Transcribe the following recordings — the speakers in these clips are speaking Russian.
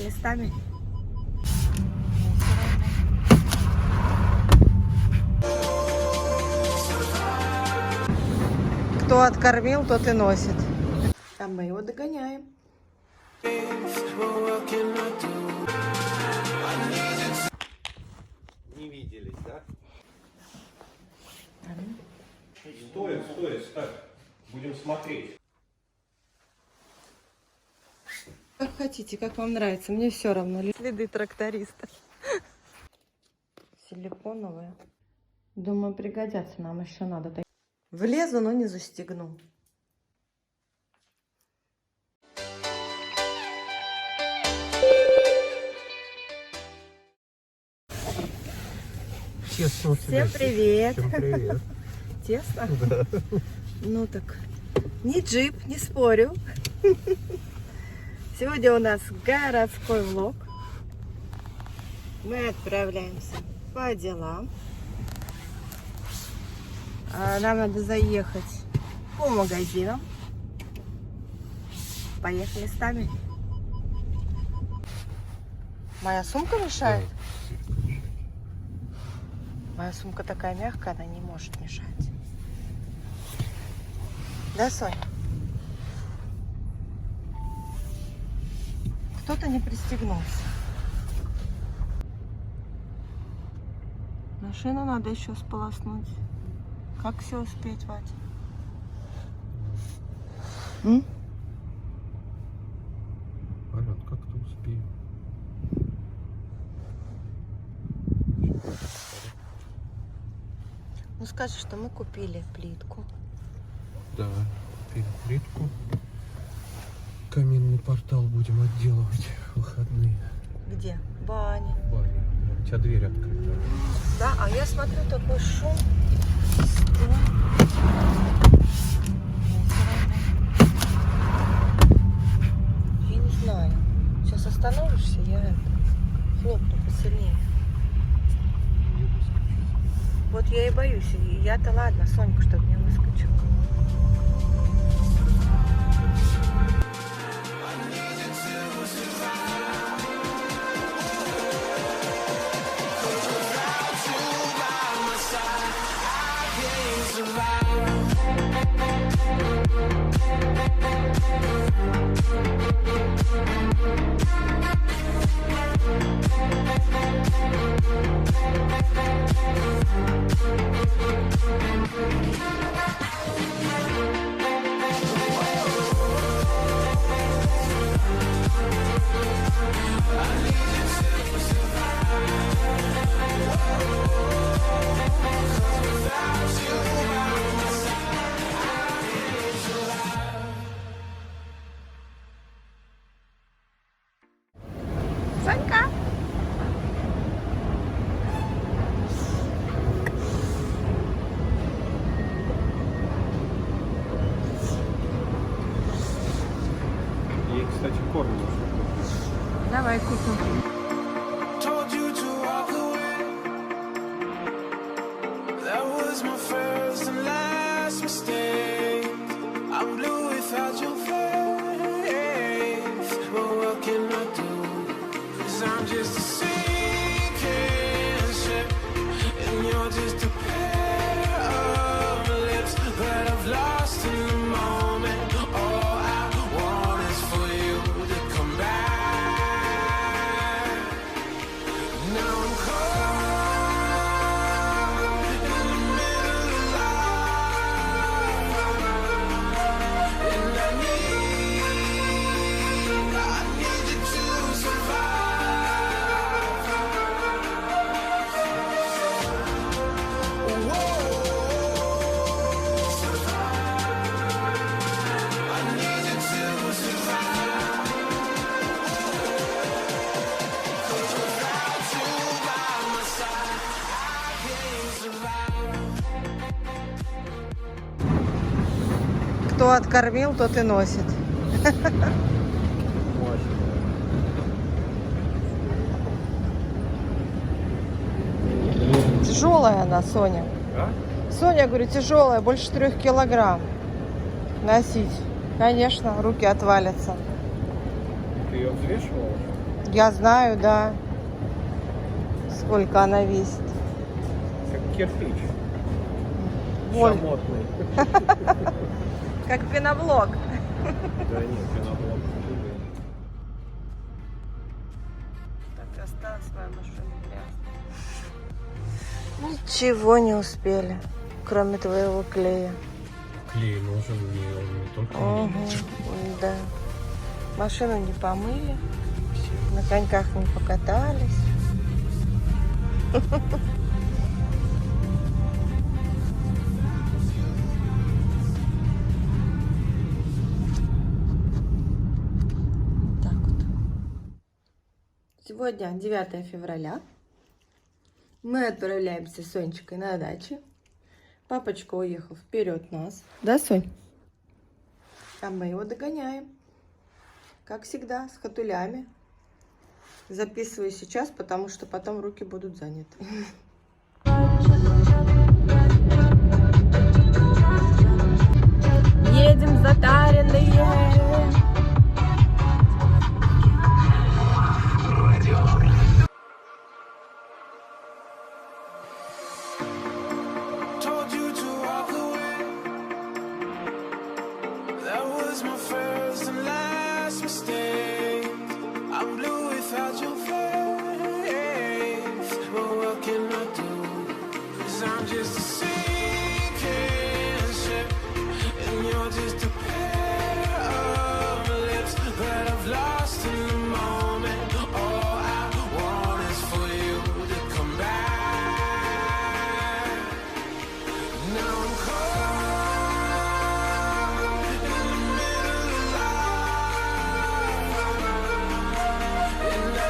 местами. Кто откормил, тот и носит. А мы его догоняем. Не виделись, да? Стой, стой, ставь. Будем смотреть. Как хотите, как вам нравится. Мне все равно. Следы тракториста. Силиконовые. Думаю, пригодятся. Нам еще надо. Влезу, но не застегну. Тесно у тебя. Всем привет. Всем привет. Тесно? Да. Ну так, не джип, не спорю. Сегодня у нас городской влог. Мы отправляемся по делам. Нам надо заехать по магазинам. Поехали с нами. Моя сумка мешает? Моя сумка такая мягкая, она не может мешать. Да, Соня? Кто-то не пристегнулся. Машину надо еще сполоснуть. Как все успеть, Вадь? Ален, как ты успеешь? Ну скажи, что мы купили плитку. Да, купили плитку. Каминный портал будем отделывать в выходные. Где? Баня. Баня. У тебя дверь открыта. Да, а я смотрю, такой шум. Я не знаю. Сейчас остановишься, я хлопну посильнее. Вот я и боюсь. Я-то ладно, Сонька, чтобы не выскочила. Сонька! Ей, кстати, корм нужно купить. Давай купим. Told you to walk away. That was my first and last mistake. I'm blue without your face. But what can I do? 'Cause I'm just a sinking ship, and you're just a pair of lips that I've lost in the moment. All I want is for you to come back. Now I'm caught in the middle of life, and I need you to survive. Whoa, I need you to survive. 'Cause without you by my side, I can't survive. Кто откормил, тот и носит. Тяжелая она, Соня. А? Соня, говорю, тяжелая, больше 3 килограмм носить. Конечно, руки отвалятся. Ты ее взвешивала? Я знаю, да, сколько она весит. Как кирпич. Воль. Шамотный. Как пеноблок. Да нет, пеноблок. Так, осталась моя машина грязная. Ничего не успели, кроме твоего клея. Клей нужен, он не только Угу, да. Машину не помыли, всем. на коньках не покатались. Так вот. Сегодня 9 февраля. Мы отправляемся с Сонечкой на дачу. Папочка уехал вперед нас. Да, Сонь? А мы его догоняем. Как всегда, с хатулями. Записываю сейчас, потому что потом руки будут заняты. Едем затаренные. Told you to walk away. That was my first and last mistake. I'm blue without your face. But what can I do? 'Cause I'm just a sinking ship, and you're just a pair of lips that I've lost in the moment. All I want is for you to come back. Now I'm caught in the middle of life, and I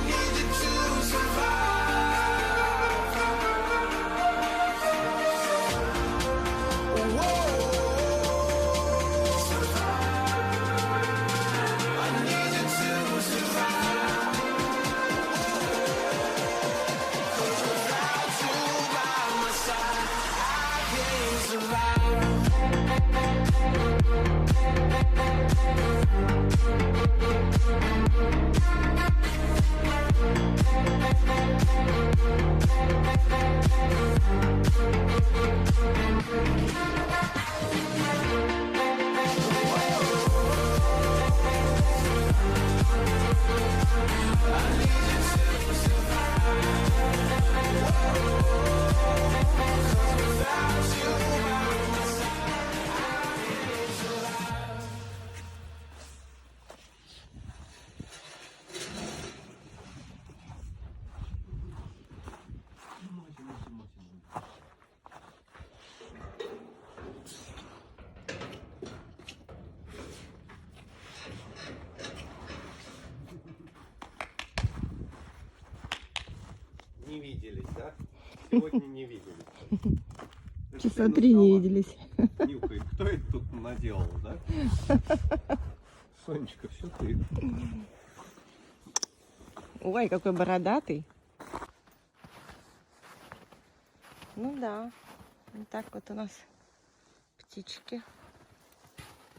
need you to survive. Whoa, I need you to survive. 'Cause without you by my side, I can't survive. Не виделись, да? Сегодня не виделись. Часа 3 не виделись. Нюхает. Кто это тут наделал, да? Сонечка, все ты. Ой, какой бородатый. Ну да. Вот так вот у нас птички.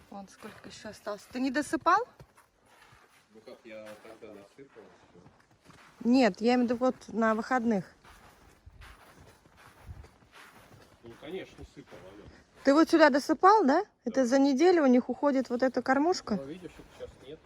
Вон сколько еще осталось. Ты не досыпал? Ну как, я тогда насыпал. Всё. Нет, я имею в виду вот на выходных. Ну, конечно, сыпал, Алёна. Ты вот сюда досыпал, да? Это за неделю у них уходит вот эта кормушка. Но видишь, их сейчас нет.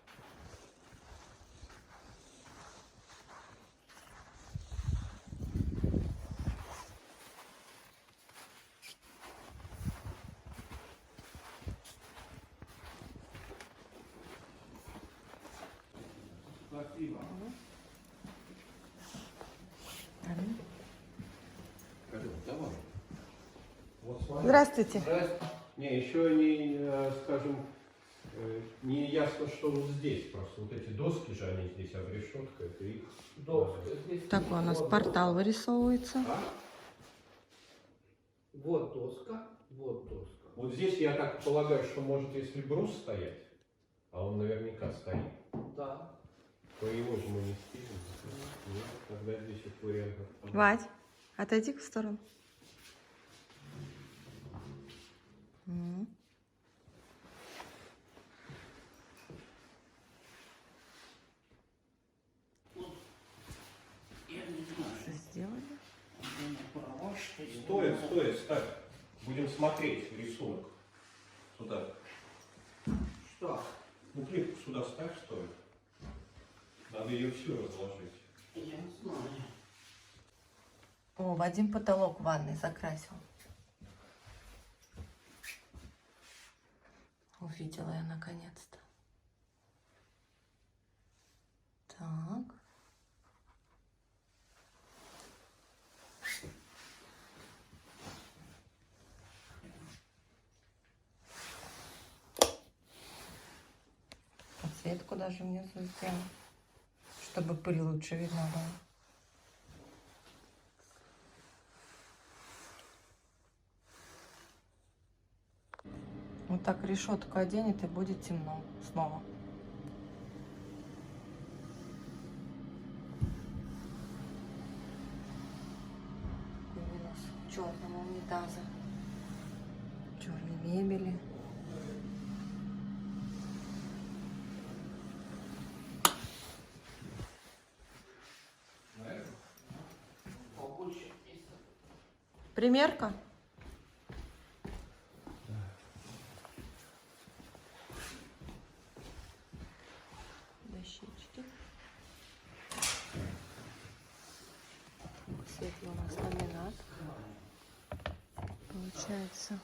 Спасибо. Алён, давай. Вот смотри. Здравствуйте. Здрасте. Не, еще не, скажем, не ясно, что вот здесь просто. Вот эти доски же, они здесь обрешетка, это их. Такой у нас портал вырисовывается. А? Вот доска, вот доска. Вот здесь я так полагаю, что может, если брус стоять, а он наверняка стоит, Да. то его же мы не спилим. Нет, тогда здесь вот вариантов. Вать, отойди в сторону. М. стоя ставь. Будем смотреть рисунок. Сюда. Что? Ну, плитку сюда ставь, стоит. Надо ее всю разложить. Я не знаю. О, Вадим потолок в ванной закрасил. Увидела я наконец-то. Так. Подсветку даже внизу сделала, чтобы пыль лучше видно было. Вот так решетку оденет и будет темно снова. Минус черного унитаза, черной мебели. Побольше. Примерка? Дощечки. Светлый у нас ламинат. Получается.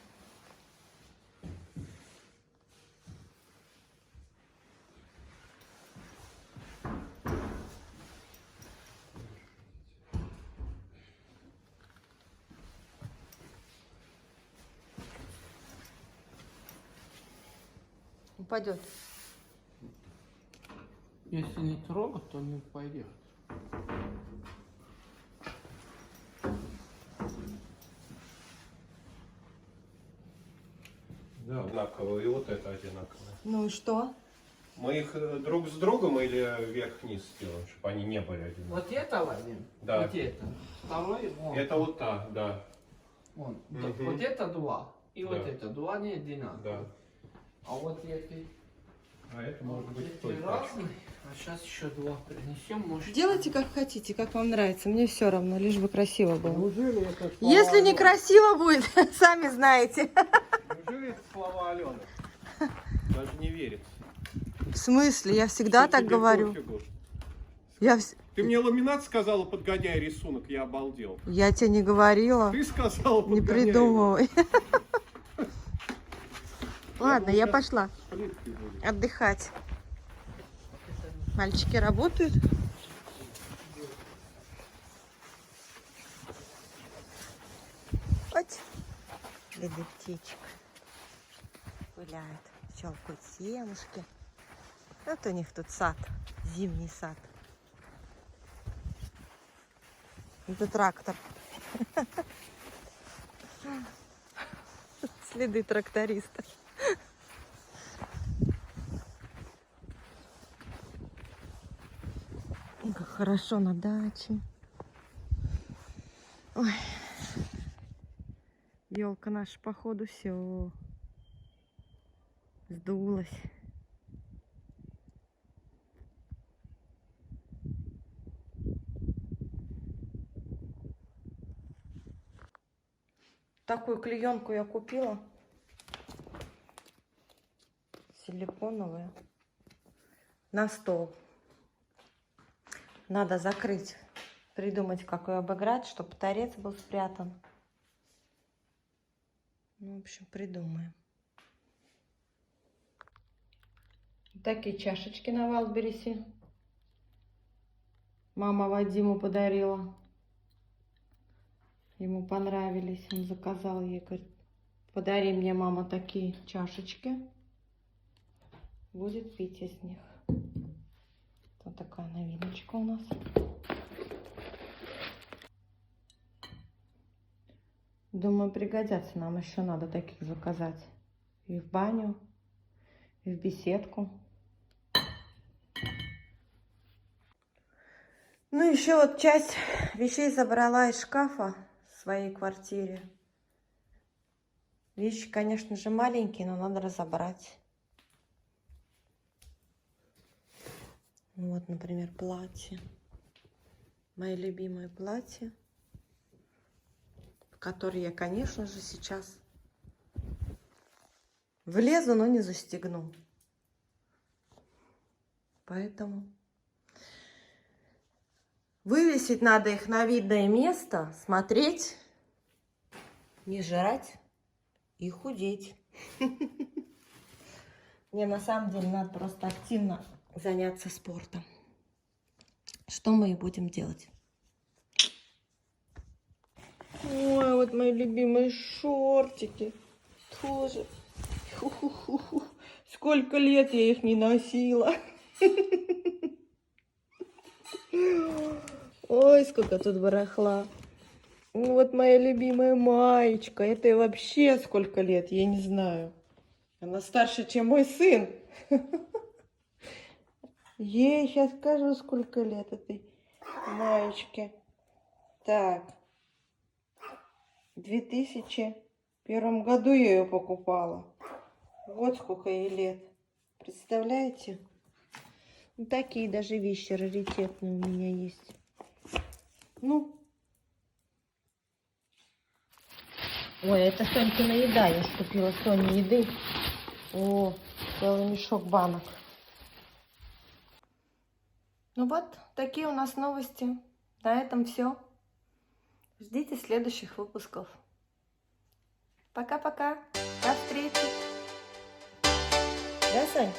Упадет. Если не трогать, то не пойдет. Да, одинаково. И вот это одинаково. Ну и что? Мы их друг с другом или вверх-вниз сделаем, чтобы они не были одинаковые? Вот это возьмем. Да. Вот это. Второй. Вон. Это вот так, да. Вон. Мгм. Вот это два. И вот Да. это два не одинаковые. Да. А вот эти, А это может быть эти только. разные. А сейчас еще два принесем. Может. Делайте как хотите, как вам нравится. Мне все равно, лишь бы красиво было. Неужели это слова Если не Алены? красиво будет, сами знаете. Неужели это слова Алены? Даже не верится. В смысле? Я всегда Что так тебе говорю. пофигу? Ты мне ламинат сказала, подгоняй рисунок, я обалдел. Я тебе не говорила. Ты сказала, Не подгоняй его. придумывай. Ладно, я сейчас пошла с плиткой будет. отдыхать. Мальчики работают. Вот. Для птичек гуляют, щелкают семушки. Вот у них тут сад, зимний сад. Это трактор. Следы тракториста. Как хорошо на даче. Ой. Елка наша, походу, все сдулась. Такую клеенку я купила. Силиконовая. На стол. Надо закрыть. Придумать, как ее обыграть, чтобы торец был спрятан. Ну, в общем, придумаем. Такие чашечки на Вайлдберрисе. Мама Вадиму подарила. Ему понравились. Он заказал ей, говорит, подари мне, мама, такие чашечки. Будет пить из них. Вот такая новиночка у нас. Думаю, пригодятся. Нам еще надо таких заказать. И в баню, и в беседку. Ну, еще вот часть вещей забрала из шкафа в своей квартире. Вещи, конечно же, маленькие, но надо разобрать. Ну, вот, например, платье. Мое любимое платье. В который я, конечно же, сейчас влезу, но не застегну. Поэтому вывесить надо их на видное место, смотреть, не жрать и худеть. Мне на самом деле надо просто активно заняться спортом. Что мы и будем делать. Ой, вот мои любимые шортики. Тоже. Ху-ху-ху-ху. Сколько лет я их не носила. Ой, сколько тут барахла. Вот моя любимая маечка. Это и вообще сколько лет, я не знаю. Она старше, чем мой сын. Ей сейчас скажу, сколько лет этой маечке. Так. В 2001 году я ее покупала. Вот сколько ей лет. Представляете? Такие даже вещи раритетные у меня есть. Ну. Ой, это Сонькина еда. Я купила Соне еды. О, целый мешок банок. Ну вот, такие у нас новости. На этом все. Ждите следующих выпусков. Пока-пока. До встречи. Да, Сонь?